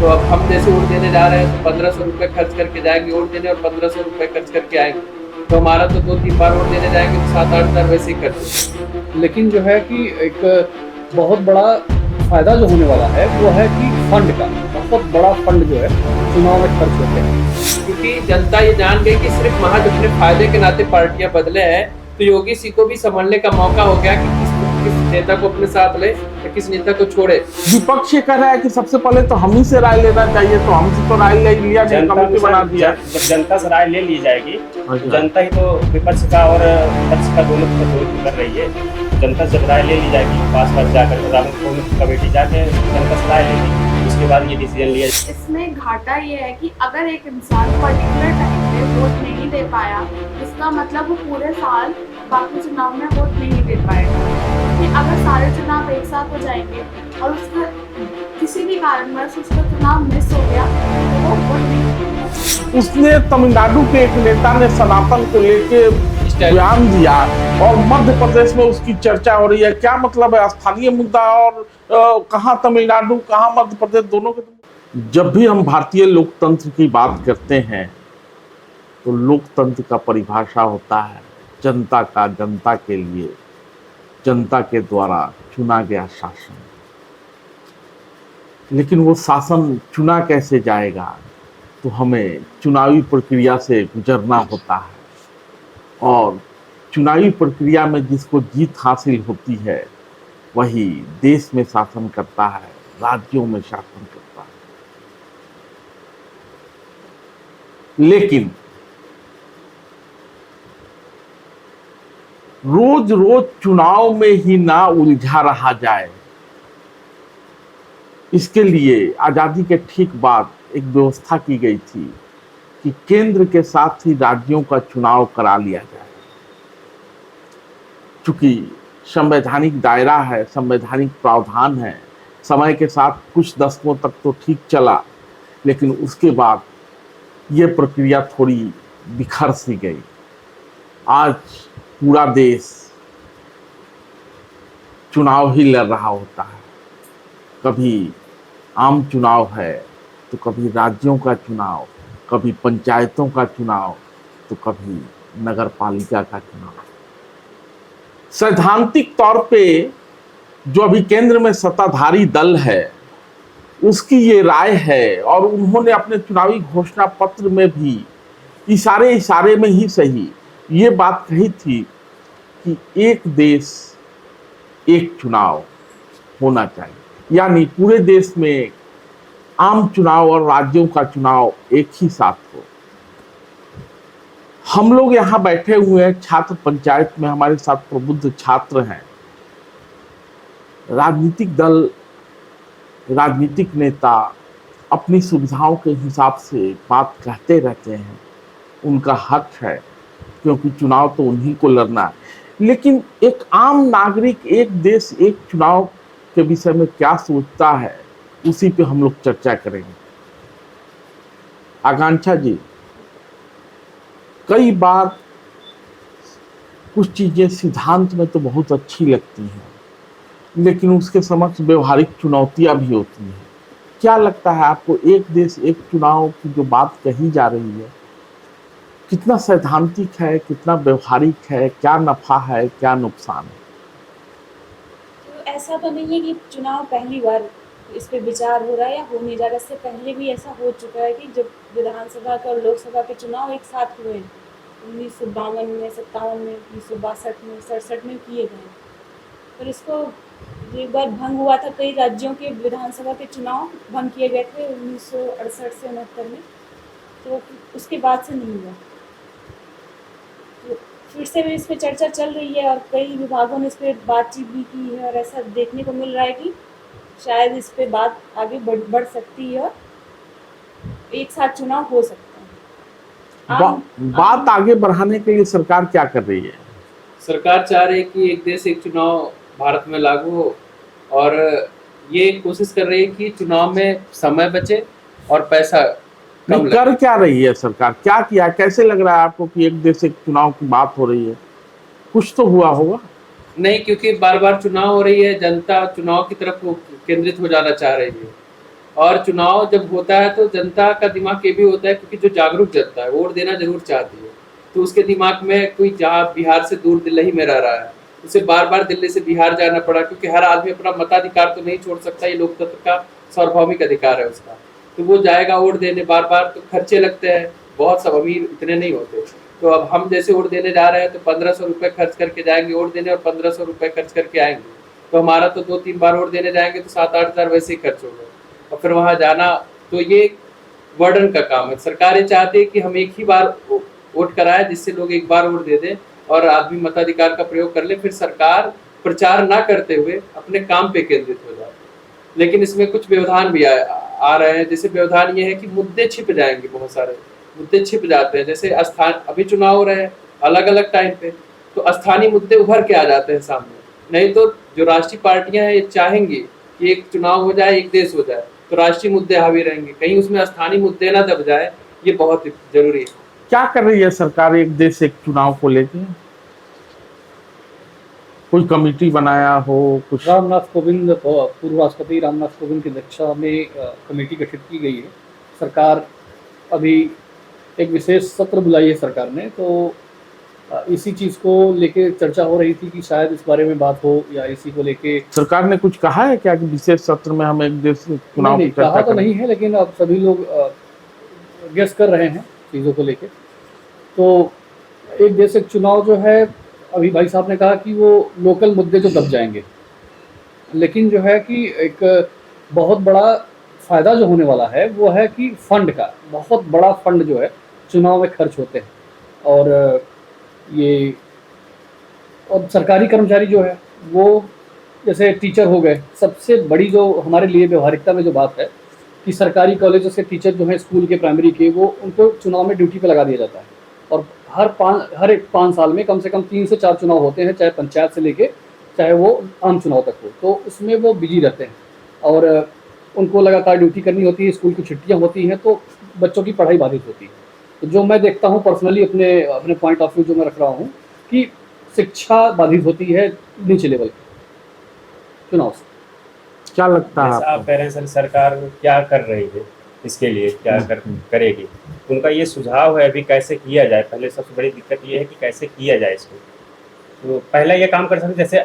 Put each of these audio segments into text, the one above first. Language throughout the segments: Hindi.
तो अब हम जैसे वोट देने जा रहे हैं तो 1500 रुपये खर्च करके जाएंगे वोट देने और 1500 रुपये खर्च करके आएंगे, तो हमारा तो 2-3 बार वोट देने जाएंगे तो 7-8 हज़ार वैसे ही खर्च। लेकिन जो है कि एक बहुत बड़ा फायदा जो होने वाला है वो है कि फंड का बहुत बड़ा फंड जो है चुनाव में खर्च होते हैं। क्योंकि जनता ये जान गई कि सिर्फ महज अपने फायदे के नाते पार्टियां बदले हैं, तो योगी जी को भी संभलने का मौका हो गया कि किस नेता को अपने साथ ले या किस नेता को छोड़े। विपक्ष ये कह रहा है कि सबसे पहले तो हम ही से राय लेना चाहिए, तो हमसे तो राय ले लिया, कमेटी बना दिया। जब जनता से राय ले ली जाएगी तो जनता ही तो विपक्ष का और पक्ष का दोनों कर रही है। जनता से राय ले ली जाएगी, पास जाकर कमेटी जाके जनता से राय लेगी, उसके बाद ये डिसीजन लिया। इसमें घाटा ये है कि अगर एक इंसान पर्टिकुलर टाइम पे वोट नहीं दे पाया, इसका मतलब वो पूरे साल बाकी चुनाव में वोट नहीं दे पाएगा। कि अगर सारे चुनाव एक साथ हो जाएंगे और उसका किसी भी कारणवश उसका चुनाव मिस हो गया तो वो वोट नहीं। उसने तमिलनाडु के एक नेता ने सनातन को लेके बयान दिया और मध्य प्रदेश में उसकी चर्चा हो रही है। क्या मतलब है स्थानीय मुद्दा और कहाँ तमिलनाडु कहाँ मध्य प्रदेश, दोनों के। जब भी हम भारतीय लोकतंत्र की बात करते हैं तो लोकतंत्र का परिभाषा होता है जनता का, जनता के लिए, जनता के द्वारा चुना गया शासन। लेकिन वो शासन चुना कैसे जाएगा, तो हमें चुनावी प्रक्रिया से गुजरना होता है और चुनावी प्रक्रिया में जिसको जीत हासिल होती है वही देश में शासन करता है, राज्यों में शासन करता है। लेकिन रोज रोज चुनाव में ही ना उलझा रहा जाए, इसके लिए आजादी के ठीक बाद एक व्यवस्था की गई थी कि केंद्र के साथ ही राज्यों का चुनाव करा लिया जाए। चूंकि संवैधानिक दायरा है, संवैधानिक प्रावधान है, समय के साथ कुछ दशकों तक तो ठीक चला, लेकिन उसके बाद ये प्रक्रिया थोड़ी बिखर सी गई। आज पूरा देश चुनाव ही लड़ रहा होता है, कभी आम चुनाव है तो कभी राज्यों का चुनाव, कभी पंचायतों का चुनाव, तो कभी नगर पालिका का चुनाव। सैद्धांतिक तौर पे जो अभी केंद्र में सत्ताधारी दल है उसकी ये राय है और उन्होंने अपने चुनावी घोषणा पत्र में भी इशारे में ही सही ये बात कही थी कि एक देश एक चुनाव होना चाहिए, यानी पूरे देश में आम चुनाव और राज्यों का चुनाव एक ही साथ हो। हम लोग यहाँ बैठे हुए हैं छात्र पंचायत में, हमारे साथ प्रबुद्ध छात्र हैं। राजनीतिक दल, राजनीतिक नेता अपनी सुविधाओं के हिसाब से बात कहते रहते हैं, उनका हक है क्योंकि चुनाव तो उन्हीं को लड़ना है। लेकिन एक आम नागरिक एक देश एक चुनाव के विषय में क्या सोचता है, उसी पे हम लोग चर्चा करेंगे। आकांक्षा जी, कई बार कुछ चीजें सिद्धांत में तो बहुत अच्छी लगती हैं, लेकिन उसके समक्ष व्यवहारिक चुनौतियां भी होती हैं। क्या लगता है आपको, एक देश एक चुनाव की जो बात कही जा रही है कितना सैद्धांतिक है, कितना व्यवहारिक है, क्या नफा है, क्या नुकसान है? तो ऐसा तो नहीं है कि चुनाव पहली बार इस पे विचार हो रहा है या होने जा रहा है। इससे पहले भी ऐसा हो चुका है कि जब विधानसभा के और लोकसभा के चुनाव एक साथ हुए 1952 में, 57 में, 1962 में, 67 में किए गए। पर इसको एक बार भंग हुआ था, कई राज्यों के विधानसभा के चुनाव भंग किए गए थे 1968 से 69 में, तो उसके बाद से नहीं हुआ। तो फिर से भी इस पर चर्चा चल रही है और कई विभागों ने इस पर बातचीत भी की है और ऐसा देखने को मिल रहा है कि शायद इस पे बात आगे बढ़ सकती है और एक साथ चुनाव हो सकता है। बात आगे बढ़ाने के लिए सरकार क्या कर रही है? सरकार चाह रही है कि एक देश एक चुनाव भारत में लागू हो और ये कोशिश कर रही है कि चुनाव में समय बचे और पैसा कम लगे। कर क्या रही है सरकार, क्या किया, कैसे लग रहा है आपको कि एक देश एक चुनाव की बात हो रही है? कुछ तो हुआ होगा। नहीं, क्योंकि बार बार चुनाव हो रही है, जनता चुनाव की तरफ केंद्रित हो जाना चाह रही है और चुनाव जब होता है तो जनता का दिमाग ये भी होता है, क्योंकि जो जागरूक जनता है वोट देना जरूर चाहती है, तो उसके दिमाग में कोई जहाँ बिहार से दूर दिल्ली में रह रहा है, उसे बार बार दिल्ली से बिहार जाना पड़ा, क्योंकि हर आदमी अपना मताधिकार तो नहीं छोड़ सकता, ये लोकतंत्र का सार्वभौमिक अधिकार है उसका। तो वो जाएगा वोट देने बार बार, तो खर्चे लगते हैं बहुत, सब अमीर इतने नहीं होते। तो अब हम जैसे वोट देने जा रहे हैं तो 1500 रुपये खर्च करके जाएंगे वोट देने, और 1500 रुपये खर्च करके आएंगे, तो हमारा तो 2-3 बार वोट देने जाएंगे तो 7-8 हज़ार वैसे ही खर्च हो गए, और फिर वहाँ जाना, तो ये बर्डन का काम है। सरकार ये चाहती है कि हम एक ही बार वोट कराएं, जिससे लोग एक बार वोट दे दें और आदमी मताधिकार का प्रयोग कर ले, फिर सरकार प्रचार ना करते हुए अपने काम पे केंद्रित हो जाए। लेकिन इसमें कुछ व्यवधान भी आ रहे हैं। जैसे व्यवधान ये है कि मुद्दे छिप जाएंगे, बहुत सारे मुद्दे छिप जाते हैं। जैसे अभी चुनाव हो रहे हैं अलग अलग टाइम पे, तो स्थानीय मुद्दे उभर के आ जाते हैं सामने। नहीं तो जो राष्ट्रीय पार्टियां हैं ये चाहेंगी कि एक चुनाव हो जाए, एक देश हो जाए, तो राष्ट्रीय मुद्दे हावी रहेंगे, कहीं उसमें स्थानीय मुद्दे ना दब जाए, ये बहुत जरूरी है। क्या कर रही है सरकार एक देश एक चुनाव को लेके? कोई कमेटी बनाया हो कुछ? रामनाथ कोविंद, पूर्व राष्ट्रपति रामनाथ कोविंद की अध्यक्षता में कमेटी गठित की गई है। सरकार अभी एक विशेष सत्र बुलाई है सरकार ने, तो इसी चीज़ को लेके चर्चा हो रही थी कि शायद इस बारे में बात हो, या इसी को लेके सरकार ने कुछ कहा है क्या कि विशेष सत्र में हम एक देश चुनाव नहीं, की चर्चा कहा तो करें? नहीं है, लेकिन अब सभी लोग गेस कर रहे हैं चीज़ों को लेके। तो एक देश एक चुनाव जो है, अभी भाई साहब ने कहा कि वो लोकल मुद्दे जो दब जाएंगे, लेकिन जो है कि एक बहुत बड़ा फ़ायदा जो होने वाला है वो है कि फंड का, बहुत बड़ा फंड जो है चुनाव में खर्च होते हैं। और ये और सरकारी कर्मचारी जो है वो जैसे टीचर हो गए, सबसे बड़ी जो हमारे लिए व्यवहारिकता में जो बात है कि सरकारी कॉलेजों से टीचर जो हैं स्कूल के प्राइमरी के, वो उनको चुनाव में ड्यूटी पे लगा दिया जाता है। और हर एक 5 साल में कम से कम 3 से 4 चुनाव होते हैं, चाहे पंचायत से लेके चाहे वो आम चुनाव तक हो, तो उसमें वो बिजी रहते हैं और उनको लगातार ड्यूटी करनी होती है। स्कूल की छुट्टियाँ होती हैं तो बच्चों की पढ़ाई बाधित होती है। तो जो मैं देखता हूँ पर्सनली, अपने पॉइंट ऑफ व्यू जो मैं रख रहा हूँ कि शिक्षा बाधित होती है नीचे लेवल के चुनाव से। क्या लगता है जैसा आप आपको? कह रहे हैं सर, सरकार क्या कर रही है इसके लिए, क्या करेगी? उनका ये सुझाव है अभी कैसे किया जाए। पहले सबसे बड़ी दिक्कत ये है कि कैसे किया जाए इसको। तो पहला ये काम कर सकते, जैसे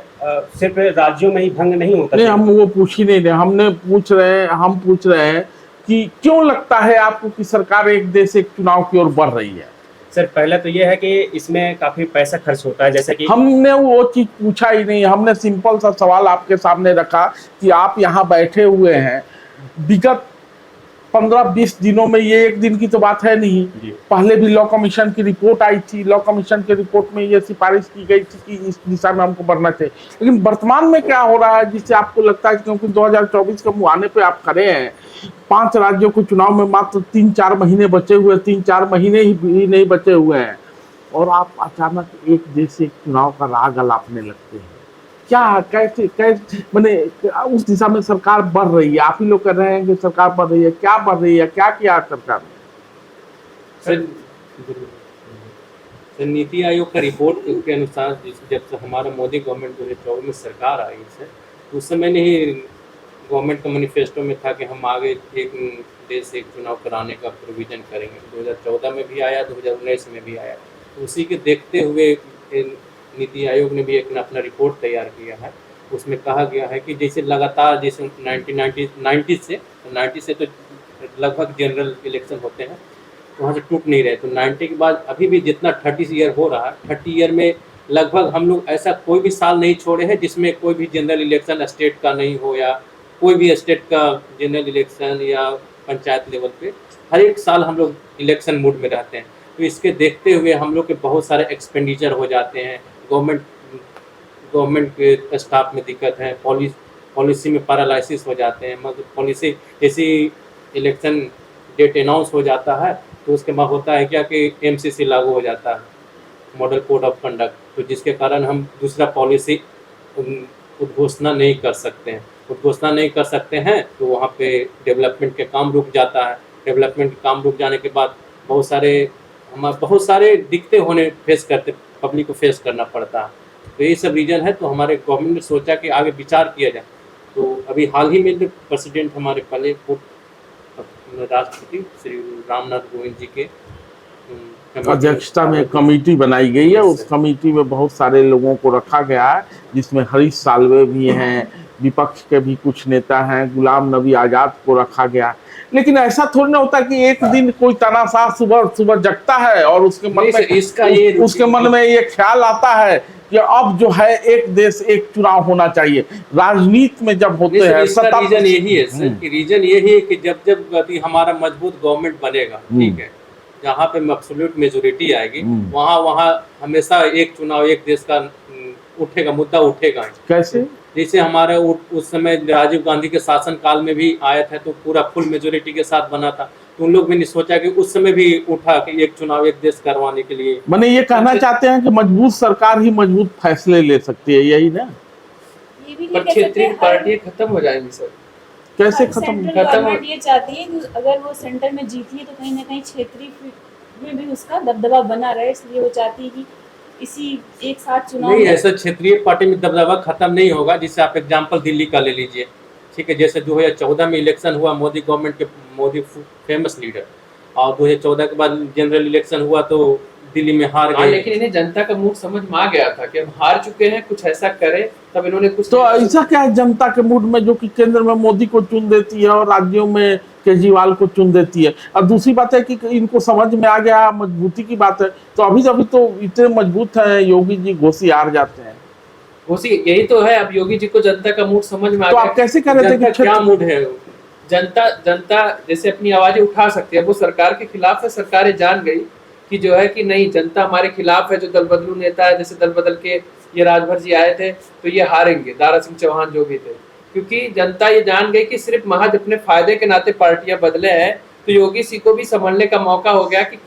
सिर्फ राज्यों में ही भंग नहीं होता। नहीं, हम वो पूछ ही नहीं रहे, हम पूछ रहे हैं कि क्यों लगता है आपको कि सरकार एक देश एक चुनाव की ओर बढ़ रही है? सर पहला तो ये है कि इसमें काफी पैसा खर्च होता है, जैसे कि हमने वो चीज पूछा ही नहीं। हमने सिंपल सा सवाल आपके सामने रखा कि आप यहाँ बैठे हुए हैं, विगत 15-20 दिनों में, ये एक दिन की तो बात है नहीं, पहले भी लॉ कमीशन की रिपोर्ट आई थी। लॉ कमीशन की रिपोर्ट में ये सिफारिश की गई थी कि इस दिशा में हमको बढ़ना चाहिए। लेकिन वर्तमान में क्या हो रहा है जिससे आपको लगता है, क्योंकि 2024 के मुहाने पे आप खड़े हैं, 5 राज्यों के चुनाव में मात्र 3-4 महीने बचे हुए, 3-4 महीने ही नहीं बचे हुए हैं, और आप अचानक एक देश एक चुनाव का राग अलापने लगते हैं? क्या कैसे मैंने उस दिशा में सरकार बढ़ रही है? आप ही लोग कर रहे हैं कि सरकार बढ़ रही है, क्या बढ़ रही है, क्या किया सरकार ने? सर नीति आयोग का रिपोर्ट के अनुसार जब से हमारा मोदी गवर्नमेंट 2024 में सरकार आई है, उस समय नहीं गवर्नमेंट का मैनिफेस्टो में था कि हम आगे एक देश एक चुनाव कराने का प्रोविजन करेंगे। 2014 में भी आया, 2019 में भी आया। तो उसी के देखते हुए नीति आयोग ने भी एक अपना रिपोर्ट तैयार किया है। उसमें कहा गया है कि जैसे लगातार, जैसे 90 से तो लगभग जनरल इलेक्शन होते हैं, तो वहाँ से टूट नहीं रहे। तो 90 के बाद अभी भी जितना 30 ईयर हो रहा है, 30 ईयर में लगभग हम लोग ऐसा कोई भी साल नहीं छोड़े हैं जिसमें कोई भी जनरल इलेक्शन स्टेट का नहीं हो, या कोई भी स्टेट का जनरल इलेक्शन या पंचायत लेवल पे हर एक साल हम लोग इलेक्शन मूड में रहते हैं। तो इसके देखते हुए हम लोग के बहुत सारे एक्सपेंडिचर हो जाते हैं, गवर्नमेंट के स्टाफ में दिक्कत है, पॉलिसी में पैरालिसिस हो जाते हैं। मतलब पॉलिसी जैसी इलेक्शन डेट अनाउंस हो जाता है तो उसके बाद होता है क्या कि MCC लागू हो जाता है, मॉडल कोड ऑफ कंडक्ट, तो जिसके कारण हम दूसरा पॉलिसी उद्घोषणा नहीं कर सकते हैं। तो वहाँ पे डेवलपमेंट के काम रुक जाता है। डेवलपमेंट के काम रुक जाने के बाद बहुत सारे दिक्कतें पब्लिक को फेस करना पड़ता है। तो ये सब रीजन है। तो हमारे गवर्नमेंट ने सोचा कि आगे विचार किया जाए। तो अभी हाल ही में जो प्रेसिडेंट हमारे पहले राष्ट्रपति श्री रामनाथ कोविंद जी के अध्यक्षता में कमेटी बनाई गई है। उस कमेटी में बहुत सारे लोगों को रखा गया है, जिसमें हरीश साल्वे भी हैं, विपक्ष के भी कुछ नेता हैं, गुलाम नबी आजाद को रखा गया। लेकिन ऐसा थोड़ी ना होता कि एक दिन कोई तानाशाह सुबह सुबह जगता है और उसके मन में ये ख्याल आता है कि अब जो है एक देश एक चुनाव होना चाहिए। राजनीति में जब होते हैं रीजन यही है सर, कि रीजन यही है कि जब अभी हमारा मजबूत गवर्नमेंट बनेगा, ठीक है, जहाँ पे एब्सोल्यूट मेजोरिटी आएगी, वहाँ हमेशा एक चुनाव एक देश का उठेगा, मुद्दा उठेगा। कैसे? जैसे हमारे उस समय राजीव गांधी के शासन काल में भी आया था, तो पूरा फुल मेजोरिटी के साथ बना था, तो उन लोग भी नहीं सोचा कि उस समय भी उठा कि एक चुनाव एक देश करवाने के लिए। मैंने ये कहना चाहते हैं कि मजबूत सरकार ही मजबूत फैसले ले सकती है, यही ना? ये भी पर क्षेत्रीय पार्टी खत्म हो जाएंगी सर। कैसे खत्म? गवर्नमेंट ये चाहती है कि अगर वो सेंटर में जीती है तो कहीं ना कहीं क्षेत्रीय में भी उसका दबदबा बना रहे, इसलिए वो चाहती है कि इसी एक साथ चुनाव नहीं, ऐसा क्षेत्रीय पार्टी में दबदबा खत्म नहीं होगा। जिससे आप एग्जांपल दिल्ली का ले लीजिए, ठीक है, जैसे 2014 में इलेक्शन हुआ, मोदी गवर्नमेंट के, मोदी फेमस लीडर, और 2014 के बाद जनरल इलेक्शन हुआ तो दिल्ली में हार गए। लेकिन इन्हें जनता का मूड समझ में आ गया था कि हम हार चुके हैं, कुछ ऐसा करें, तब इन्होंने कुछ। तो ऐसा क्या है जनता के मूड में जो कि केंद्र में मोदी को चुन देती है और राज्यों में केजरीवाल को चुन देती है? और दूसरी बात है कि इनको समझ में आ गया, मजबूती की बात है, तो अभी तो इतने मजबूत है योगी जी, घोषी हार जाते हैं। घोषी यही तो है, अब योगी जी को जनता का मूड समझ में आ तो गया। आप कैसे कह रहे थे कि क्या मूड है? जनता जैसे अपनी आवाजें उठा सकती है, वो सरकार के खिलाफ है, सरकारें जान गई कि जो है कि नहीं, जनता हमारे खिलाफ है। जो दल बदलू नेता है, जैसे दल बदल के ये राजभर जी आए थे, तो ये हारेंगे, दारा सिंह चौहान जो भी थे, क्योंकि जनता ये जान गई कि सिर्फ महज अपने फायदे के नाते पार्टियां बदले हैं। तो योगी जी को भी संभलने का मौका हो गया कि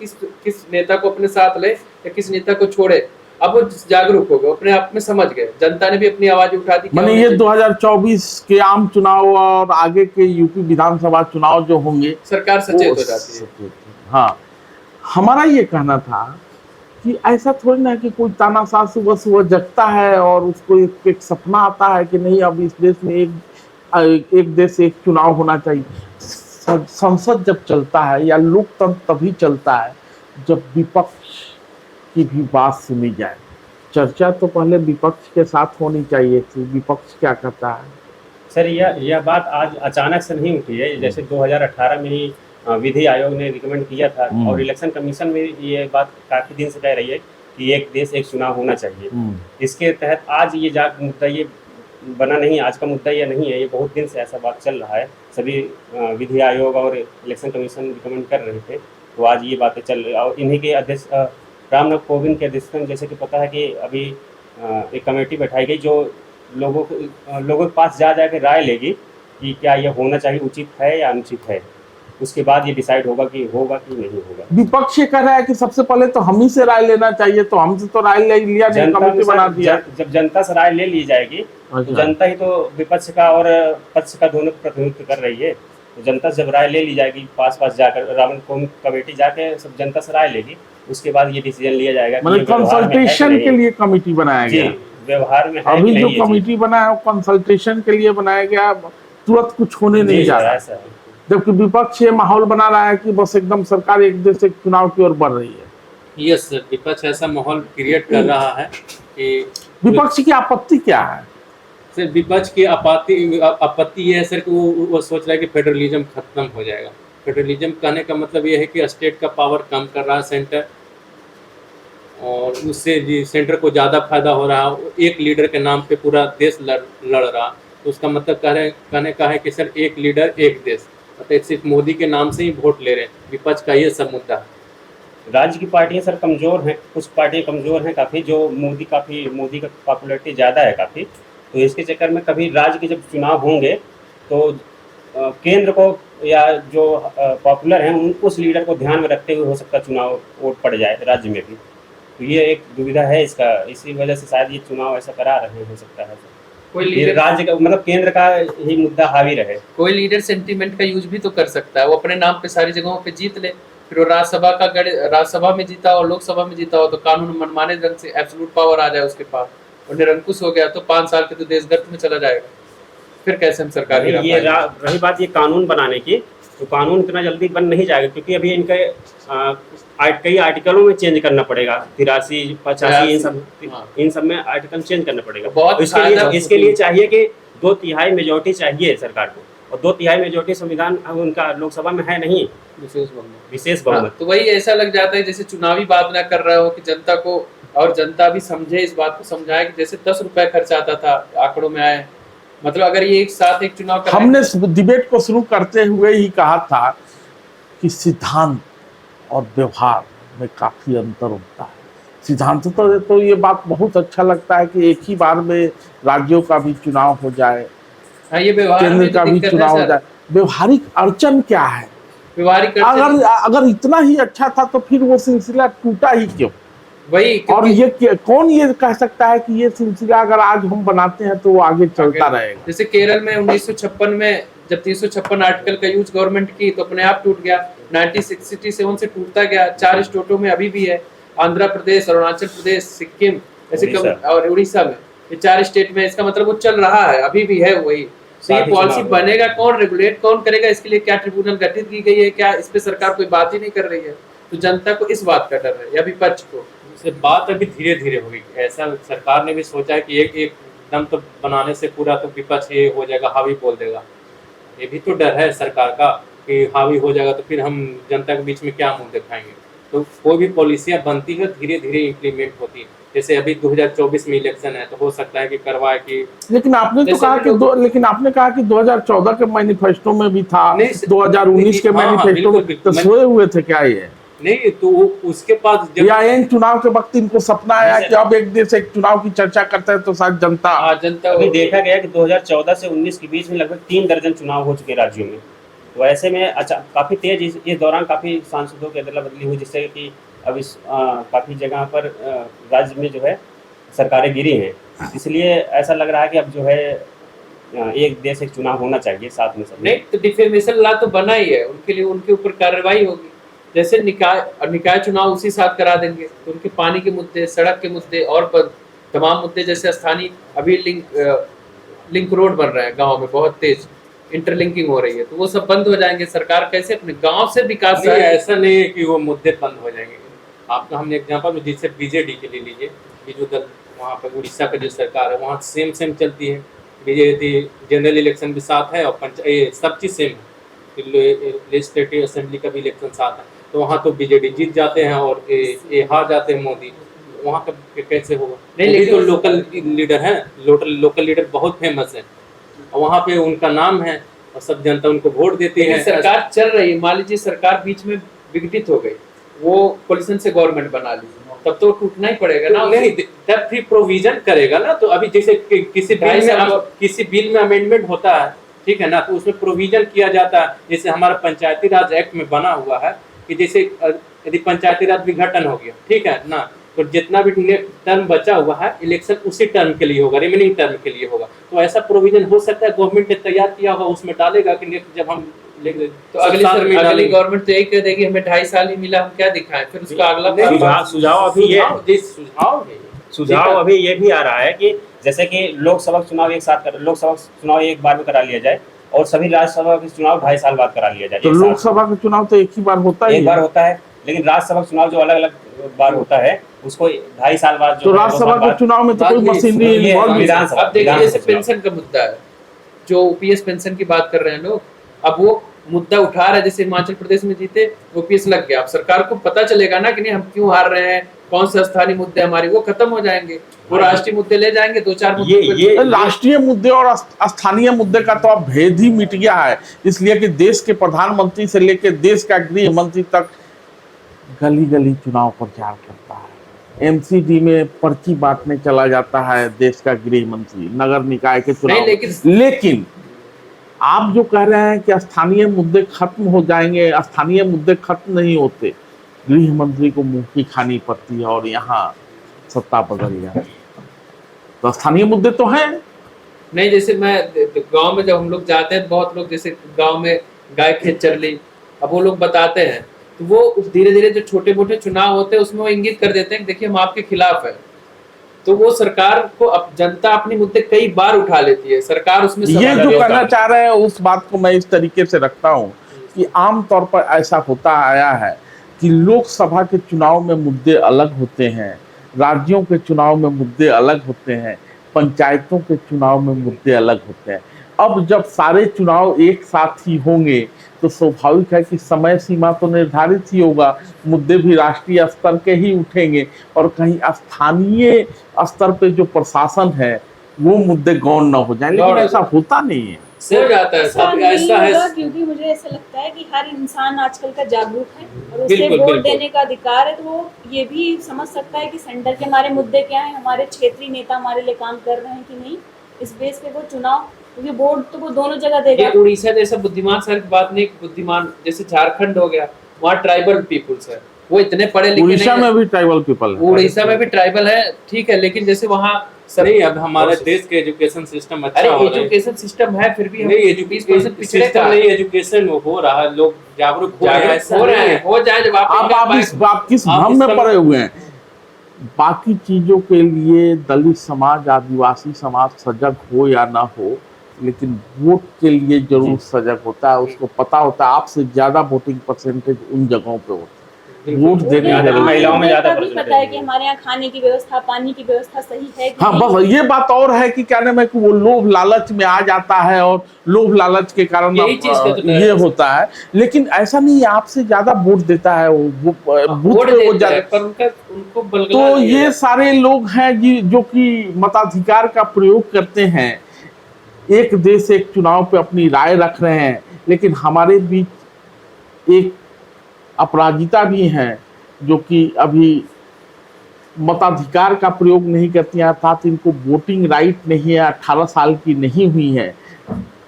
किस नेता को अपने साथ ले या किस नेता को छोड़े। अब वो जागरूक हो गए, अपने आप में समझ गए, जनता ने भी अपनी आवाज उठा दी। मैंने ये 2024 के आम चुनाव और आगे के यूपी विधानसभा चुनाव जो होंगे, सरकार सचेत हो जाती है। हाँ, हमारा ये कहना था कि ऐसा थोड़ी ना कि कोई तानाशाह सुबह सुबह जगता है और उसको एक सपना आता है कि नहीं अब इस देश में एक देश एक चुनाव होना चाहिए। संसद जब चलता है या लोकतंत्र तभी चलता है जब विपक्ष की भी बात सुनी जाए। चर्चा तो पहले विपक्ष के साथ होनी चाहिए थी, विपक्ष क्या करता है। सर यह बात आज अचानक से नहीं उठी है, जैसे 2018 में ही विधि आयोग ने रिकमेंड किया था और इलेक्शन कमीशन में ये बात काफी दिन से कह रही है कि एक देश एक चुनाव होना चाहिए। इसके तहत आज ये मुद्दा ये बना नहीं, आज का मुद्दा ये नहीं है, ये बहुत दिन से ऐसा बात चल रहा है। सभी विधि आयोग और इलेक्शन कमीशन रिकमेंड कर रहे थे, तो आज ये बातें चल रही है। और इन्हीं के अध्यक्ष रामनाथ कोविंद के अध्यक्षता में जैसे कि पता है कि अभी एक कमेटी बैठाई गई जो लोगों के पास जा के राय लेगी कि क्या यह होना चाहिए, उचित है या अनुचित है। उसके बाद ये डिसाइड होगा कि नहीं होगा। विपक्ष ये कह रहा है कि सबसे पहले तो हम ही से राय लेना चाहिए, तो हमसे तो राय ले लिया नहीं, कमेटी बना दिया। जब जनता से राय ले ली जाएगी तो जनता ही तो विपक्ष का और पक्ष का दोनों प्रतिनिधित्व कर रही है। तो जनता से जब राय ले ली जाएगी, पास जाकर रामनाथ कोविंद कमेटी जाके सब जनता से राय लेगी, उसके बाद ये डिसीजन लिया जाएगा। मतलब कंसल्टेशन के लिए कमेटी बनाया गया, व्यवहार में अभी जो कमेटी बना है वो कंसल्टेशन के लिए बनाया गया, तुरंत कुछ होने नहीं जा रहा है। जबकि विपक्ष ये माहौल बना रहा है कि बस एकदम सरकार एक देश एक चुनाव की ओर बढ़ रही है। यस सर, विपक्ष ऐसा माहौल क्रिएट कर रहा है कि विपक्ष की आपत्ति क्या है? सर विपक्ष की आपत्ति ये है सर कि वो सोच रहा है कि फेडरलिज्म खत्म हो जाएगा। फेडरलिज्म कहने का मतलब ये है कि स्टेट का पावर कम कर रहा है सेंटर, और उससे सेंटर को ज़्यादा फायदा हो रहा है। एक लीडर के नाम पे पूरा देश लड़ रहा, तो उसका मतलब कहने का है कि सर एक लीडर एक देश, मतलब सिर्फ मोदी के नाम से ही वोट ले रहे हैं। विपक्ष का ये सब मुद्दा है। राज्य की पार्टियां सर कमज़ोर हैं, कुछ पार्टियां कमज़ोर हैं काफ़ी, जो मोदी का पॉपुलैरिटी ज़्यादा है काफ़ी, तो इसके चक्कर में कभी राज्य के जब चुनाव होंगे तो केंद्र को या जो पॉपुलर हैं उस लीडर को ध्यान में रखते हुए हो सकता चुनाव वोट पड़ जाए राज्य में भी। तो ये एक दुविधा है इसका, इसी वजह से शायद ये चुनाव ऐसा करा रहे हो सकता है। कोई लीडर राज्य का मतलब केंद्र का ही मुद्दा हावी रहे। कोई लीडर सेंटीमेंट का यूज भी तो कर सकता है, वो अपने नाम पे सारी जगहों पे जीत ले, फिर वो राज्यसभा में जीता हो, लोकसभा में जीता हो, तो कानून मनमाने ढंग से एब्सोल्यूट पावर आ जाए उसके पास, और निरंकुश हो गया तो 5 साल के तो देशगत में चला जाएगा। फिर कैसे हम सरकार ये रही बात ये कानून बनाने की, तो कानून इतना जल्दी बन नहीं जाएगा, क्योंकि अभी इनके कई आर्टिकलों में चेंज करना पड़ेगा, 83, 85 इन सब में आर्टिकल चेंज करना पड़ेगा। बहुत तो इसके लिए चाहिए कि 2/3 मेजोरिटी चाहिए सरकार को, और 2/3 मेजोरिटी संविधान उनका लोकसभा में है नहीं, विशेष बहुमत। तो वही ऐसा लग जाता है जैसे चुनावी बात ना कर रहा हो कि जनता को, और जनता भी समझे, इस बात को समझाए कि जैसे 10 रुपए खर्च आता था आंकड़ों में आए, मतलब अगर ये एक साथ एक चुनाव कराएं। हमने डिबेट को शुरू करते हुए ही कहा था कि सिद्धांत और व्यवहार में काफी अंतर होता है। सिद्धांत तो ये बात बहुत अच्छा लगता है कि एक ही बार में राज्यों का भी चुनाव हो जाए, हाँ, ये व्यवहार केंद्र में का भी चुनाव हो जाए। व्यवहारिक अड़चन क्या है? व्यवहारिक अगर इतना ही अच्छा था तो फिर वो सिलसिला टूटा ही क्यों? वही, और ये कौन ये कह सकता है कि ये सिलसिला अगर आज हम बनाते हैं तो वो आगे चलता रहेगा? जैसे केरल में 1956 में जब 356 आर्टिकल का यूज गवर्नमेंट की तो अपने आप टूट गया, 1967 से टूटता गया। 4 स्टेटों में अभी भी है, आंध्र प्रदेश, अरुणाचल प्रदेश, सिक्किम, ऐसे और उड़ीसा में, ये 4 स्टेट में। इसका मतलब वो चल रहा है, अभी भी है वही। तो ये पॉलिसी बनेगा कौन, रेगुलेट कौन करेगा? इसके लिए क्या ट्रिब्यूनल गठित की गई है? क्या इस पे सरकार कोई बात ही नहीं कर रही है? तो जनता को इस बात का डर है, या विपक्ष को। बात अभी धीरे धीरे होगी। ऐसा सरकार ने भी सोचा है कि एक दम तो बनाने से पूरा तो विपक्ष ये हो जाएगा, हावी बोल देगा। ये भी तो डर है सरकार का कि हावी हो जाएगा तो फिर हम जनता के बीच में क्या मुंह दिखाएंगे। तो कोई भी पॉलिसियां बनती है धीरे धीरे इम्प्लीमेंट होती है। जैसे अभी 2024 में इलेक्शन है तो हो सकता है कि करवाए कि, लेकिन आपने तो कहा कि लेकिन आपने कहा कि 2014 के मैनिफेस्टो में भी था, 2019 के मैनिफेस्टो में तो सोए हुए थे क्या ये? नहीं, तो उसके पास या इन चुनाव के वक्त इनको सपना आया कि अब एक देश एक चुनाव की चर्चा करते हैं तो शायद जनता अभी देखा गया कि 2014 से 19 के बीच में लगभग 3 दर्जन चुनाव हो चुके राज्यों में। तो ऐसे में अच्छा काफी तेज इस दौरान काफी सांसदों की अदला बदली हुई, जिससे कि अब इस काफी जगह पर राज्य में जो है सरकारें गिरी हैं। इसलिए ऐसा लग रहा है कि अब जो है एक देश एक चुनाव होना चाहिए साथ में सब। नहीं तो डिफेमेशन लॉ तो बना ही है, उनके लिए उनके ऊपर कार्रवाई होगी। जैसे निकाय चुनाव उसी साथ करा देंगे तो उनके पानी के मुद्दे, सड़क के मुद्दे और तमाम मुद्दे, जैसे स्थानीय अभी लिंक रोड बन रहा है गाँव में, बहुत तेज इंटरलिंकिंग हो रही है, तो वो सब बंद हो जाएंगे। सरकार कैसे अपने गांव से विकास? ऐसा नहीं है कि वो मुद्दे बंद हो जाएंगे। आपका हमने एग्जांपल जिससे बीजेडी के लिए लीजिए, बीजू दल वहाँ पर उड़ीसा का जो सरकार है वहाँ सेम चलती है। बीजेडी जनरल इलेक्शन भी साथ है और सब चीज़ सेम है। लेजिस्लेटिव असेंबली का भी इलेक्शन साथ है, तो वहाँ तो बीजेडी जीत जाते हैं और ये हार जाते हैं मोदी। वहाँ का कैसे होगा? नहीं, लेकिन तो लोकल लीडर हैं, लोकल लीडर बहुत फेमस है, वहाँ पे उनका नाम है और सब जनता उनको वोट देती है। सरकार चल रही है, मान लीजिए सरकार बीच में विघटित हो गई, वो कोलिशन से गवर्नमेंट बना ली, तब तो टूटना ही पड़ेगा ना। नहीं, तब फिर प्रोविजन करेगा ना। तो अभी जैसे किसी बिल में अमेंडमेंट होता है, ठीक है ना, तो उसमें प्रोविजन किया जाता है। जैसे हमारा पंचायती राज एक्ट में बना हुआ है कि जैसे यदि पंचायती राज विघटन हो गया, ठीक है ना, तो जितना भी टर्म बचा हुआ है इलेक्शन उसी टर्म के लिए होगा, रिमेनिंग टर्म के लिए होगा। तो ऐसा प्रोविजन हो सकता है गवर्नमेंट ने तैयार किया होगा, उसमें डालेगा कि जब हम तो अगली गवर्नमेंट तो यही कह देगी हमें 2.5 साल ही मिला, हम क्या दिखाएं, फिर उसका अगला सुझाव अभी ये भी आ रहा है कि जैसे कि लोकसभा चुनाव एक बार में करा लिया जाए और सभी राज्यसभा के चुनाव 2.5 साल बाद करा लिया जाए। तो लोकसभा का चुनाव तो एक ही बार होता है, लेकिन राज्यसभा चुनाव जो अलग अलग बार होता है उसको 2.5 साल बाद। तो राज्यसभा के चुनाव में तो कोई मशीनरी अब देखिए जैसे पेंशन का मुद्दा है, जो ओपीएस पेंशन की बात कर रहे हैं लोग, अब वो मुद्दा उठा रहा है। जैसे हिमाचल प्रदेश में जीते, ओपीएस लग गया, अब सरकार को पता चलेगा ना कि नहीं हम क्यों हार रहे हैं, कौन से स्थानीय मुद्दे हमारे वो खत्म हो जाएंगे, वो राष्ट्रीय मुद्दे ले जाएंगे। 2-4 मुद्दे राष्ट्रीय मुद्दे और स्थानीय मुद्दे का तो अब भेद ही मिट गया है, इसलिए कि देश के प्रधानमंत्री से लेकर देश का गृह मंत्री तक गली गली चुनाव प्रचार करता है। एमसीडी में पर्ची बांटने चला जाता है देश का गृह मंत्री नगर निकाय के चुनाव। लेकिन आप जो कह रहे हैं कि स्थानीय मुद्दे खत्म हो जाएंगे, स्थानीय मुद्दे खत्म नहीं होते, गृह मंत्री को मुंह की खानी पड़ती है और यहाँ सत्ता बदल जाती है। तो स्थानीय मुद्दे तो हैं नहीं। जैसे मैं गांव में जब हम लोग जाते हैं, बहुत लोग जैसे गांव में गाय खेत चर ली, अब वो लोग बताते हैं, तो वो धीरे धीरे जो छोटे मोटे चुनाव होते हैं उसमें वो इंगित कर देते हैं कि देखिए हम आपके खिलाफ है। तो वो सरकार को अब जनता अपनी मुद्दे कई बार उठा लेती है, सरकार उसमें ये जो करना चाह रहे हैं उस बात को मैं इस तरीके से रखता हूँ कि आम तौर पर ऐसा होता आया है कि लोकसभा के चुनाव में मुद्दे अलग होते हैं, राज्यों के चुनाव में मुद्दे अलग होते हैं, पंचायतों के चुनाव में मुद्दे अलग होते हैं। अब जब सारे चुनाव एक साथ ही होंगे तो स्वाभाविक है कि समय सीमा तो निर्धारित ही होगा, मुद्दे भी राष्ट्रीय स्तर के ही उठेंगे और कहीं स्थानीय स्तर पे जो प्रशासन है वो मुद्दे गौण न हो जाए, लेकिन ऐसा होता नहीं है। हो जाता है ऐसा सब, नहीं ऐसा होगा, है। क्योंकि मुझे ऐसा लगता है कि हर इंसान आजकल का जागरूक है और उसे बिल्कुल, वोट बिल्कुल। देने का अधिकार है, तो वो ये भी समझ सकता है कि सेंटर के हमारे मुद्दे क्या हैं, हमारे क्षेत्रीय नेता हमारे लिए काम कर रहे हैं कि नहीं। इस बेस पे वो चुनाव, क्योंकि वोट तो वो दोनों जगह देगा। ये उड़ीसा जैसा बुद्धिमान शहर की बात नहीं, बुद्धिमान जैसे झारखंड हो गया, वहाँ ट्राइबल पीपुल्स है, वो इतने पढ़े लिखे उड़ीसा नहीं में है। भी ट्राइबल पीपल है। उड़ीसा में भी ट्राइबल है, ठीक है, लेकिन जैसे वहाँ नहीं, अब हमारे देश के एजुकेशन सिस्टम अच्छा अरे हो रहा है। एजुकेशन सिस्टम है, फिर भी हम नहीं 20% पिछड़े सिस्टम का नहीं, एजुकेशन हो रहा है, लोग जागरूक हो रहे हैं, ऐसा हो रहे नहीं हैं, है। हो जाए जब आप किस भ्रम में पड़े हुए हैं? बाकी चीजों के लिए दलित समाज, आदिवासी समाज सजग हो या ना हो, लेकिन वोट के लिए जरूर सजग होता है, उसको पता होता है आपसे ज्यादा वोटिंग परसेंटेज उन जगहों पे होता है, वोट देने उन्हें जरूर। महिलाओं में ज्यादा भी पता है कि हमारे यहाँ खाने की व्यवस्था, पानी की व्यवस्था सही है कि हाँ, नहीं। बस ये बात और है कि क्या नाम है कि वो लोभ लालच में आ जाता है और लोभ लालच के कारण यही चीज़ का तो डर ये है। होता है, लेकिन ऐसा नहीं है, आपसे ज्यादा वोट देता है वो बूथ वोट पे वो देते ज्यादा। हैं, पर उनको बलगला तो दिया ये जाता है। सारे लोग हैं जो कि मताधिकार का प्रयोग करते हैं, एक देश एक चुनाव पे अपनी राय रख रहे हैं, लेकिन हमारे बीच एक अपराजिता भी हैं जो कि अभी मताधिकार का प्रयोग नहीं करती हैं, अर्थात इनको वोटिंग राइट नहीं है, 18 साल की नहीं हुई है,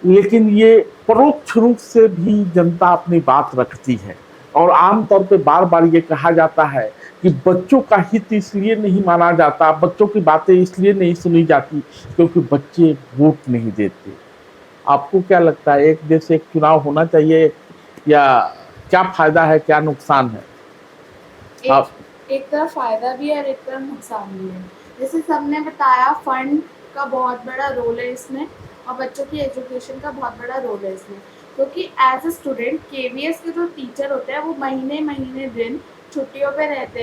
लेकिन ये परोक्ष रूप से भी जनता अपनी बात रखती है। और आमतौर पे बार बार ये कहा जाता है कि बच्चों का हित इसलिए नहीं माना जाता, बच्चों की बातें इसलिए नहीं सुनी जाती क्योंकि बच्चे वोट नहीं देते। आपको क्या लगता है, एक देश एक चुनाव होना चाहिए या क्या फायदा है, क्या नुकसान है? आप एक तरफ फायदा भी है और एक तरफ नुकसान भी है। जैसे सबने बताया, फंड का बहुत बड़ा रोल है इसमें और बच्चों की एजुकेशन का बहुत बड़ा रोल है इसमें, क्योंकि एज ए स्टूडेंट केवीएस के जो टीचर होते हैं वो महीने दिन छुट्टियों पे रहते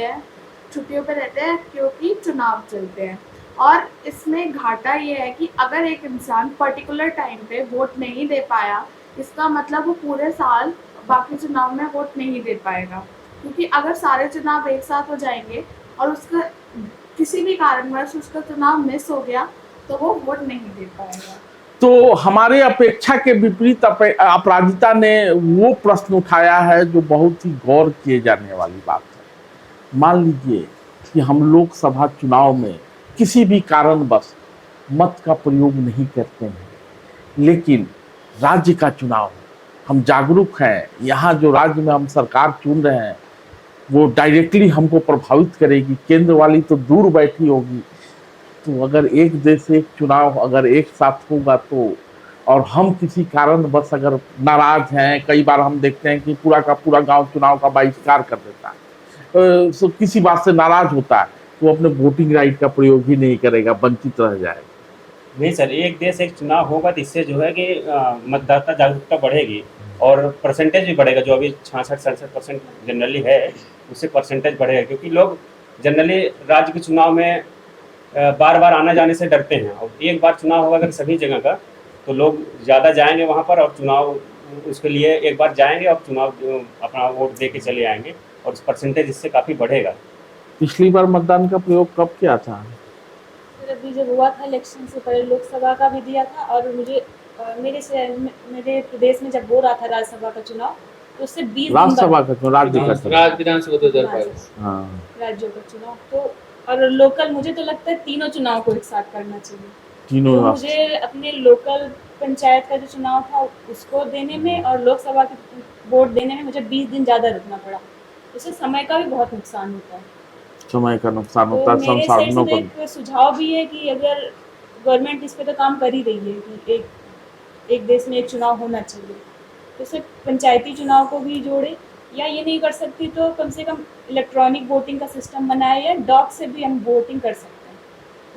हैं क्योंकि चुनाव चलते हैं। और इसमें घाटा ये है कि अगर एक इंसान पर्टिकुलर टाइम पे वोट नहीं दे पाया, इसका मतलब वो पूरे साल बाकी चुनाव में वोट नहीं दे पाएगा, क्योंकि अगर सारे चुनाव एक साथ हो जाएंगे और उसका किसी भी कारणवश उसका चुनाव मिस हो गया तो वो वोट नहीं दे पाएगा। तो हमारे अपेक्षा के विपरीत अपराजिता ने वो प्रश्न उठाया है जो बहुत ही गौर किए जाने वाली बात है। मान लीजिए कि हम लोकसभा चुनाव में किसी भी कारणवश मत का प्रयोग नहीं करते हैं, लेकिन राज्य का चुनाव, हम जागरूक हैं, यहाँ जो राज्य में हम सरकार चुन रहे हैं वो डायरेक्टली हमको प्रभावित करेगी, केंद्र वाली तो दूर बैठी होगी। तो अगर एक देश एक चुनाव अगर एक साथ होगा तो, और हम किसी कारण बस अगर नाराज हैं, कई बार हम देखते हैं कि पूरा का पूरा गांव चुनाव का बहिष्कार कर देता है, तो किसी बात से नाराज होता है तो अपने वोटिंग राइट का प्रयोग ही नहीं करेगा, वंचित रह जाएगा। नहीं सर, एक देश एक चुनाव होगा तो इससे जो है कि मतदाता जागरूकता बढ़ेगी और परसेंटेज भी बढ़ेगा, जो अभी 66-67% जनरली है उससे परसेंटेज बढ़ेगा, क्योंकि लोग जनरली राज्य के चुनाव में बार बार आना जाने से डरते हैं। और एक बार चुनाव होगा अगर सभी जगह का तो लोग ज़्यादा जाएंगे वहाँ पर और चुनाव उसके लिए एक बार जाएंगे और चुनाव अपना वोट दे के चले आएंगे और परसेंटेज इससे काफ़ी बढ़ेगा। पिछली बार मतदान का प्रयोग कब किया था? फिर अभी जब हुआ था इलेक्शन से पहले लोकसभा का भी दिया था, और मुझे मेरे प्रदेश में जब हो रहा था राज्यसभा का चुनाव तो उससे 20 दिन राज्यसभा का चुनाव, राज्य का चुनाव, राज्य विधानसभा 2022। हाँ, राज्यों का चुनाव तो, और लोकल मुझे तो लगता है तीनों चुनाव को एक साथ करना चाहिए। तीनों तो राष्ट्र। मुझे अपने लोकल पंचायत का जो चुनाव था उसको देने में और लोकसभा के वोट देने में मुझे 20 दिन ज़्यादा रुकना पड़ा, उससे समय का भी बहुत नुकसान होता है। समय का नुकसान तो होता है, मेरे साइड संसाधनों से का। एक सुझाव भी है कि अगर गवर्नमेंट इस पे तो काम कर ही रही है कि एक देश में एक चुनाव होना चाहिए, तो उसे पंचायती चुनाव को भी जोड़े, या ये नहीं कर सकती तो कम से कम इलेक्ट्रॉनिक वोटिंग का सिस्टम बनाए, या डॉक से भी हम वोटिंग कर सकते हैं।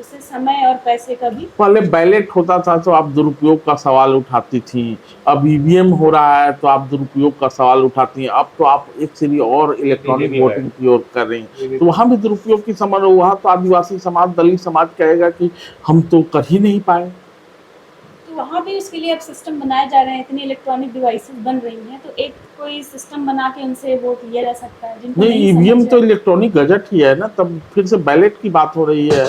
उससे समय और पैसे का भी। पहले बैलेट होता था तो आप दुरुपयोग का सवाल उठाती थी, अब ईवीएम हो रहा है तो आप दुरुपयोग का सवाल उठाती हैं, अब तो आप एक सीरीज और इलेक्ट्रॉनिक EVM वोटिंग की ओर कर रही हैं, तो वहाँ भी दुरुपयोग की समझ, वहाँ तो आदिवासी समाज, दलित समाज कहेगा कि हम तो कर ही नहीं पाए। तो वहाँ भी उसके लिए अब सिस्टम बनाए जा रहे हैं, इतनी इलेक्ट्रॉनिक डिवाइसेस बन रही हैं, तो एक कोई सिस्टम बना के उनसे वोट लिया जा सकता है जिनको नहीं, समझ ईवीएम तो आए। इलेक्ट्रॉनिक गजट ही है ना, तब फिर से बैलेट की बात हो रही है,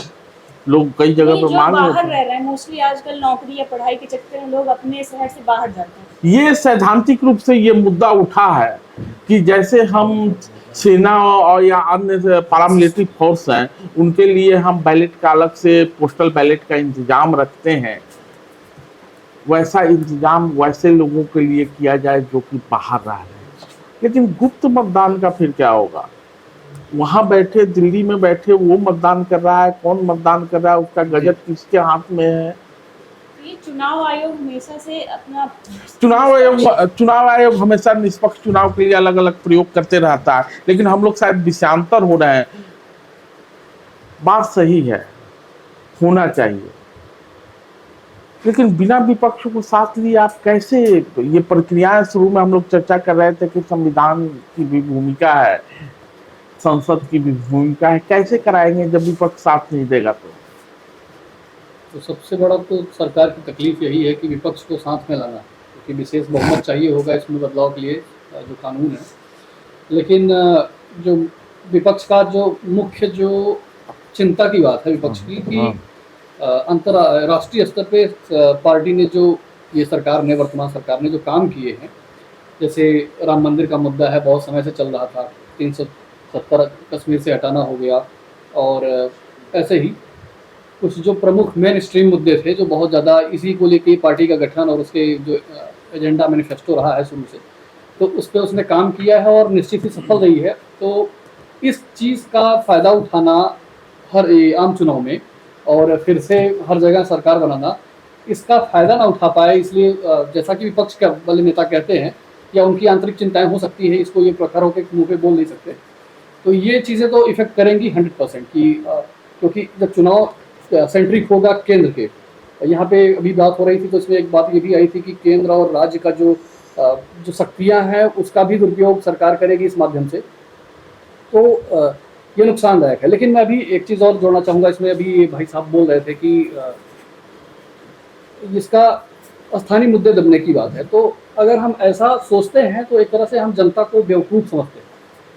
लोग कई जगह नहीं, पे जो मांग बाहर रहे रह रहे हैं मोस्टली आजकल नौकरी या पढ़ाई के चक्कर में लोग अपने शहर से बाहर जाते हैं। ये सैद्धांतिक रूप से ये मुद्दा उठा है कि जैसे हम सेना और या अन्य पारामिलिट्री फोर्स हैं, उनके लिए हम बैलेट का अलग से पोस्टल बैलेट का इंतजाम रखते हैं, वैसा इंतजाम वैसे लोगों के लिए किया जाए जो कि बाहर रह रहे हैं। लेकिन गुप्त मतदान का फिर क्या होगा? वहां बैठे, दिल्ली में बैठे वो मतदान कर रहा है, कौन मतदान कर रहा है, उसका गजट किसके हाथ में है? ये चुनाव आयोग हमेशा से अपना चुनाव आयोग हमेशा निष्पक्ष चुनाव के लिए अलग अलग प्रयोग करते रहता है, लेकिन हम लोग शायद विषयांतर हो रहे हैं। बात सही है, होना चाहिए, लेकिन बिना विपक्ष को साथ लिए आप कैसे? ये प्रक्रियाएं शुरू में हम लोग चर्चा कर रहे थे कि संविधान की भी भूमिका है, संसद की भी भूमिका है, कैसे कराएंगे जब विपक्ष साथ नहीं देगा? तो सबसे बड़ा तो सरकार की तकलीफ यही है कि विपक्ष को साथ में लाना, क्योंकि विशेष बहुमत चाहिए होगा इसमें बदलाव के लिए जो कानून है। लेकिन जो विपक्ष का जो मुख्य जो चिंता की बात है विपक्ष की कि अंतर्राष्ट्रीय स्तर पे पार्टी ने जो ये सरकार ने, वर्तमान सरकार ने जो काम किए हैं, जैसे राम मंदिर का मुद्दा है, बहुत समय से चल रहा था, 370 कश्मीर से हटाना हो गया, और ऐसे ही कुछ जो प्रमुख मेन स्ट्रीम मुद्दे थे जो बहुत ज़्यादा इसी को लेके पार्टी का गठन और उसके जो एजेंडा मैनिफेस्टो रहा है शुरू से, तो उस पर उसने काम किया है और निश्चित ही सफल रही है। तो इस चीज़ का फ़ायदा उठाना हर आम चुनाव में और फिर से हर जगह सरकार बनाना, इसका फ़ायदा ना उठा पाए, इसलिए जैसा कि विपक्ष के वाले नेता कहते हैं या उनकी आंतरिक चिंताएं हो सकती है, इसको ये प्रखर होकर मुँह पे बोल नहीं सकते, तो ये चीज़ें तो इफेक्ट करेंगी 100% की, क्योंकि जब चुनाव सेंट्रिक होगा केंद्र के, यहाँ पे अभी बात हो रही थी तो इसमें एक बात ये भी आई थी कि केंद्र और राज्य का जो शक्तियाँ हैं उसका भी दुरुपयोग सरकार करेगी इस माध्यम से, तो ये नुकसानदायक है। लेकिन मैं अभी एक चीज़ और जोड़ना चाहूँगा इसमें, अभी भाई साहब बोल रहे थे कि इसका स्थानीय मुद्दे दबने की बात है, तो अगर हम ऐसा सोचते हैं तो एक तरह से हम जनता को बेवकूफ़ समझते हैं।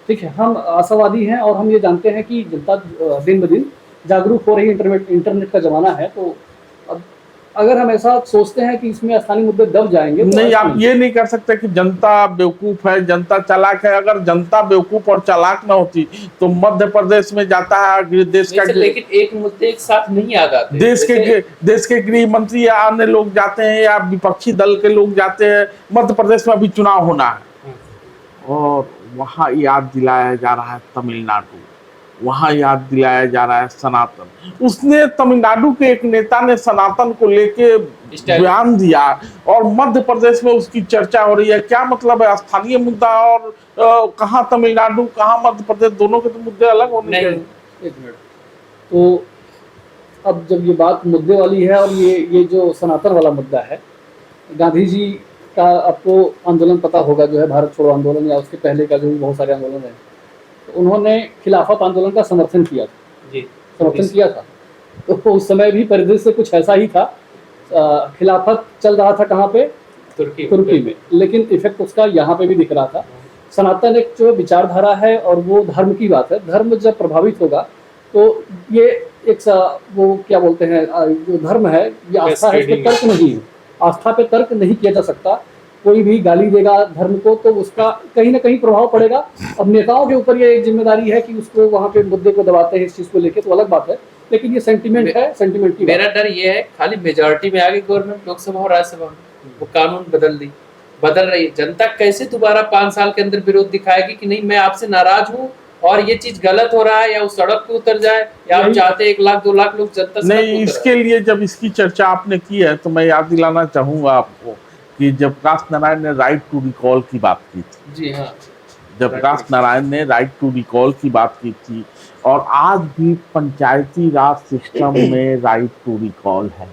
ठीक है, हम आशावादी हैं और हम ये जानते हैं कि जनता दिन ब दिन जागरूक हो रही है, इंटरनेट का ज़माना है, तो अब अगर हम ऐसा सोचते हैं कि इसमें स्थानीय मुद्दे दब जाएंगे तो नहीं, आप ये नहीं कर सकते कि जनता बेवकूफ है, जनता चालाक है। अगर जनता बेवकूफ और चालाक ना होती तो मध्य प्रदेश में जाता है देश का, लेकिन एक मुद्दे एक साथ नहीं आ जाते, देश के गृह मंत्री या अन्य लोग जाते हैं या विपक्षी दल के लोग जाते हैं, मध्य प्रदेश में अभी चुनाव होना है और वहाँ याद दिलाया जा रहा है तमिलनाडु, वहाँ याद दिलाया जा रहा है सनातन। उसने तमिलनाडु के एक नेता ने सनातन को लेके बयान दिया और मध्य प्रदेश में उसकी चर्चा हो रही है। क्या मतलब है? स्थानीय मुद्दा और कहाँ तमिलनाडु कहाँ मध्य प्रदेश, दोनों के तो मुद्दे अलग होने चाहिए। एक मिनट, तो अब जब ये बात मुद्दे वाली है और ये जो सनातन वाला मुद्दा है, गांधी जी का आपको आंदोलन पता होगा, जो है भारत छोड़ो आंदोलन, या उसके पहले का जो भी बहुत सारे आंदोलन है, तो उन्होंने खिलाफत आंदोलन का समर्थन किया था। तो उस समय भी परिदृश्य कुछ ऐसा ही था, खिलाफत चल रहा था कहाँ पे? तुर्की में, लेकिन इफेक्ट उसका यहाँ पे भी दिख रहा था। सनातन एक जो विचारधारा है और वो धर्म की बात है, धर्म जब प्रभावित होगा तो ये एक वो क्या बोलते हैं, जो धर्म है ये आस्था है, इस पे तर्क नहीं है, आस्था पे तर्क नहीं किया जा सकता। कोई भी गाली देगा धर्म को तो उसका कहीं ना कहीं प्रभाव पड़ेगा। अब नेताओं के ऊपर ये एक जिम्मेदारी है कि उसको वहाँ पे मुद्दे को दबाते हैं, इस चीज़ को लेके, तो अलग बात है, लेकिन ये सेंटिमेंट है, सेंटिमेंट की मेरा डर ये है, खाली मेजॉरिटी में आ गई गवर्नमेंट लोकसभा और राज्यसभा में, वो कानून बदल रही है, जनता कैसे दोबारा 5 साल के अंदर विरोध दिखाएगी कि नहीं मैं आपसे नाराज हूँ और ये चीज गलत हो रहा है, या उस सड़क पे उतर जाए, या आप चाहते 1 लाख 2 लाख लोग जनता नहीं। इसके लिए जब इसकी चर्चा आपने की है तो मैं याद दिलाना चाहूंगा आपको कि जब प्रकाश नारायण ने राइट टू रिकॉल की बात की थी, जी हाँ, जब प्रकाश नारायण ने राइट टू रिकॉल की बात की थी और आज भी पंचायती राज सिस्टम में राइट टू रिकॉल है,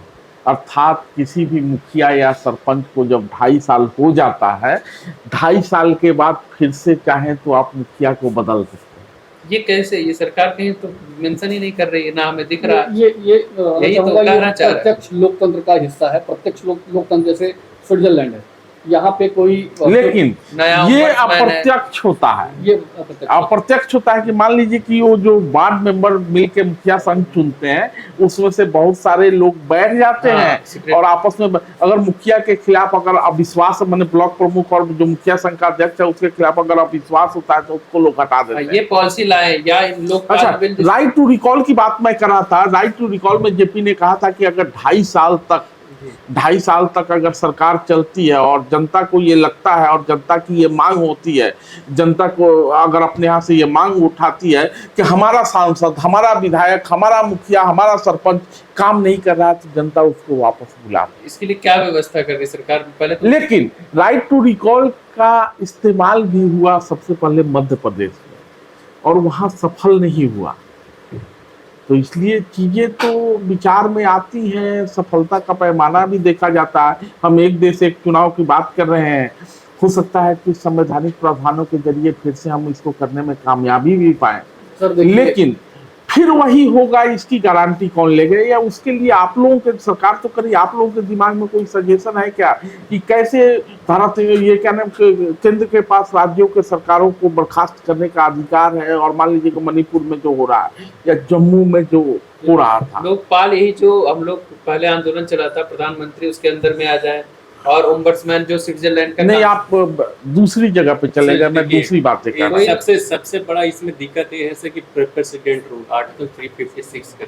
अर्थात किसी भी मुखिया या सरपंच को जब 2.5 साल हो जाता है, 2.5 साल के बाद फिर से चाहें तो आप मुखिया को बदल सकते हैं। ये कैसे, ये सरकार कहीं तो मेंशन ही नहीं कर रही है ना, हमें दिख रहा है। ये यही तो कहूँगा, कहना ये चाह रहा है। प्रत्यक्ष लोकतंत्र का हिस्सा है। प्रत्यक्ष लोकतंत्र जैसे स्विट्जरलैंड है, यहाँ पे कोई लेकिन नया ये ombudsman है। अप्रत्यक्ष होता है, ये अप्रत्यक्ष अप्रत्यक्ष होता है कि मान लीजिए कि वो जो वार्ड मेंबर मिलके मुखिया संघ चुनते हैं, उसमें से बहुत सारे लोग बैठ जाते हाँ, हैं secret। और आपस में अगर मुखिया के खिलाफ अगर अविश्वास, मैंने ब्लॉक प्रमुख और जो मुखिया संघ का अध्यक्ष है उसके खिलाफ अगर अविश्वास होता है तो उसको लोग हटा देते हैं। ये पॉलिसी लाए या इन लोग अच्छा, राइट टू रिकॉल की बात मैं कर रहा था। राइट टू रिकॉल में जेपी ने कहा था कि अगर 2.5 साल तक अगर सरकार चलती है और जनता को ये लगता है और जनता की ये मांग होती है, जनता को अगर अपने यहाँ से ये मांग उठाती है कि हमारा सांसद, हमारा विधायक, हमारा मुखिया, हमारा सरपंच काम नहीं कर रहा है, तो जनता उसको वापस बुलाती है। इसके लिए क्या व्यवस्था कर रही सरकार पहले तो? लेकिन राइट टू रिकॉल का इस्तेमाल भी हुआ सबसे पहले मध्य प्रदेश में, और वहां सफल नहीं हुआ। तो इसलिए चीजें तो विचार में आती हैं, सफलता का पैमाना भी देखा जाता है। हम एक देश एक चुनाव की बात कर रहे हैं, हो सकता है कि संवैधानिक प्रावधानों के जरिए फिर से हम इसको करने में कामयाबी भी पाए, सर देखिए, लेकिन फिर वही होगा इसकी गारंटी कौन लेगा? या उसके लिए आप लोगों के, सरकार तो करिए, आप लोगों के दिमाग में कोई सजेशन है क्या कि कैसे भारत, ये क्या नाम, केंद्र के पास राज्यों के सरकारों को बर्खास्त करने का अधिकार है, और मान लीजिए कि मणिपुर में जो हो रहा है या जम्मू में जो हो रहा था, लोकपाल यही जो हम लोग पहले आंदोलन चला था, प्रधानमंत्री उसके अंदर में आ जाए, और ओम्बड्समैन जो स्विट्जरलैंड का नहीं, आप दूसरी जगह पे चले गए, मैं दूसरी बातें कर रहा हूँ। सबसे बड़ा इसमें दिक्कत ये है कि प्रेसिडेंट रूल आर्टिकल 356 का,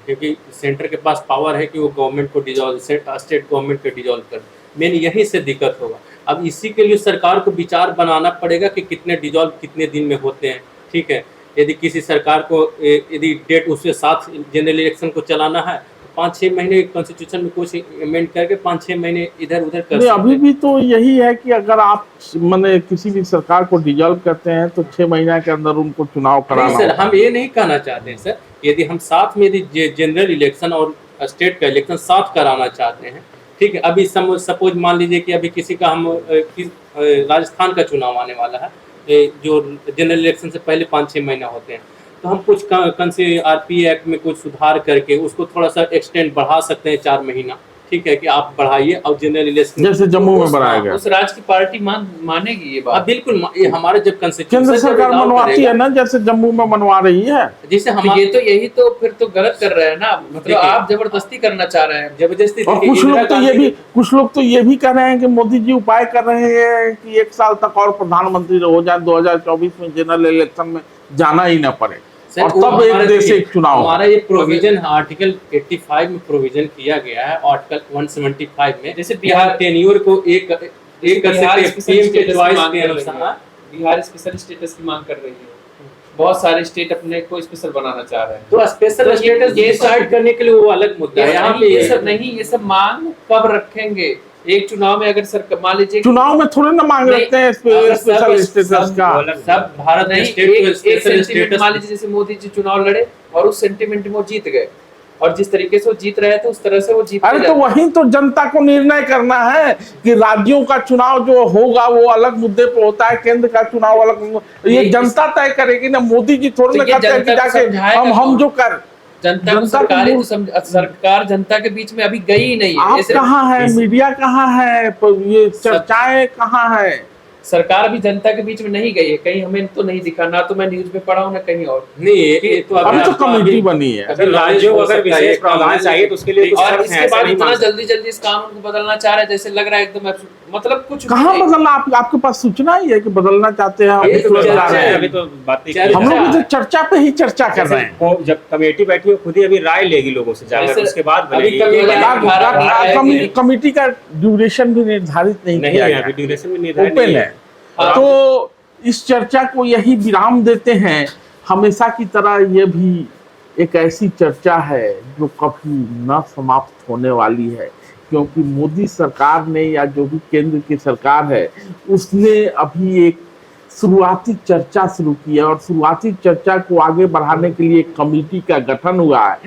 क्योंकि सेंटर के पास पावर है कि वो गवर्नमेंट को डिजॉल्व, स्टेट गवर्नमेंट को डिजॉल्व कर, मेन यहीं से दिक्कत होगा। अब इसी के लिए सरकार को विचार बनाना पड़ेगा कि कितने डिजॉल्व कितने दिन में होते हैं। ठीक है, यदि किसी सरकार को यदि डेट उसके साथ जनरल इलेक्शन को चलाना है, 5-6 महीने कॉन्स्टिट्यूशन में कुछ अमेंड करके 5-6 महीने इधर उधर कर सकते हैं। अभी भी तो यही है कि अगर आप माने किसी भी सरकार को डिजॉल्व करते हैं तो 6 महीने के अंदर उनको चुनाव कराना। सर, हम ये नहीं कहना चाहते हैं सर, यदि हम साथ में यदि जनरल इलेक्शन और स्टेट का इलेक्शन साथ कराना चाहते हैं, ठीक है, अभी सपोज मान लीजिए कि अभी किसी का हम राजस्थान का चुनाव आने वाला है, जो जनरल इलेक्शन से पहले 5-6 महीना होते हैं, तो हम कुछ आरपी एक्ट में कुछ सुधार करके उसको थोड़ा सा एक्सटेंड बढ़ा सकते हैं 4 महीना। ठीक है कि आप बढ़ाइए, और जनरल इलेक्शन जैसे जम्मू में बढ़ाया गया, उस राज्य की पार्टी मानेगी ये बात? बिल्कुल, ये हमारे जब केंद्र सरकार मनवाती है ना, जैसे जम्मू में मनवा रही है, जिसे हम ये तो यही तो फिर तो गलत कर रहे हैं ना, मतलब आप जबरदस्ती करना चाह रहे हैं। जबरदस्ती। और कुछ लोग तो ये भी कह रहे हैं कि मोदी जी उपाय कर रहे हैं कि 1 साल तक और प्रधानमंत्री हो जाए, 2024 में जनरल इलेक्शन में जाना ही ना पड़े, और तब एक देश एक चुनाव। हमारा ये प्रोविजन आर्टिकल 85 में प्रोविजन किया गया है, आर्टिकल 175 में, जैसे बिहार टेन्योर को एक कर सकते हैं, बिहार स्पेशल स्टेटस की मांग कर रही है, बहुत सारे स्टेट अपने को स्पेशल बनाना चाह रहे हैं। तो स्पेशल स्टेटस डिसाइड करने के लिए वो अलग मुद्दा है। यहाँ पे ये सब मांग कब रखेंगे? एक चुनाव में अगर सरकार मान लीजिए, चुनाव में थोड़े ना मांग रखते हैं स्पेशल स्टेटस का, सब भारत में एक सेंटीमेंट मान लीजिए, जैसे मोदी जी चुनाव लड़े और उस सेंटीमेंट में वो जीत गए, और जिस तरीके से वो जीत रहे थे उस तरह से वो जीत। अरे तो वही तो जनता को निर्णय करना है कि राज्यों का चुनाव जो होगा वो अलग मुद्दे पे होता है, केंद्र का चुनाव अलग, ये जनता तय करेगी ना। मोदी जी थोड़े ना कहते हैं कि जाके हम जो कर, जनता को सरकार जनता के बीच में अभी गई ही नहीं है। आप कहाँ है, मीडिया कहाँ है, ये चर्चाएं कहाँ है? सरकार भी जनता के बीच में नहीं गई है, कहीं हमें तो नहीं दिखा, ना तो मैं न्यूज में पढ़ा हूँ ना कहीं और। नहीं, ये तो अभी तो कमेटी बनी है, अगर राज्यों को अगर विशेष प्रावधान चाहिए तो उसके लिए कुछ और इसके बाद इतना जल्दी इस कानून को बदलना चाह रहे हैं, जैसे लग रहा है एकदम, मतलब कुछ कहाँ बदलना? आपके पास सूचना ही है कि बदलना चाहते हैं? अभी तो बातें हम लोग तो चर्चा पे ही चर्चा कर रहे हैं। जब कमेटी बैठी हो खुद ही अभी राय लेगी लोगों से जाकर, उसके बाद कमेटी का ड्यूरेशन भी निर्धारित नहीं किया गया, ड्यूरेशन में निर्धारित ओपन है। तो इस चर्चा को यही विराम देते हैं। हमेशा की तरह ये भी एक ऐसी चर्चा है जो कभी न समाप्त होने वाली है, क्योंकि मोदी सरकार ने या जो भी केंद्र की सरकार है उसने अभी एक शुरुआती चर्चा शुरू की है और शुरुआती चर्चा को आगे बढ़ाने के लिए एक कमेटी का गठन हुआ है।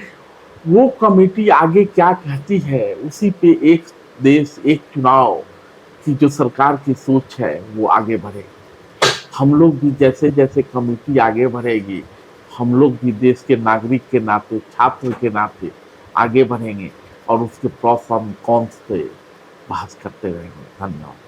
वो कमेटी आगे क्या कहती है, उसी पे एक देश एक चुनाव की जो सरकार की सोच है वो आगे बढ़ेगी। हम लोग भी जैसे जैसे कमेटी आगे बढ़ेगी, हम लोग भी देश के नागरिक के नाते, छात्र के नाते आगे बढ़ेंगे और उसके प्रोस और कॉन्स पे बहस करते रहेंगे। धन्यवाद।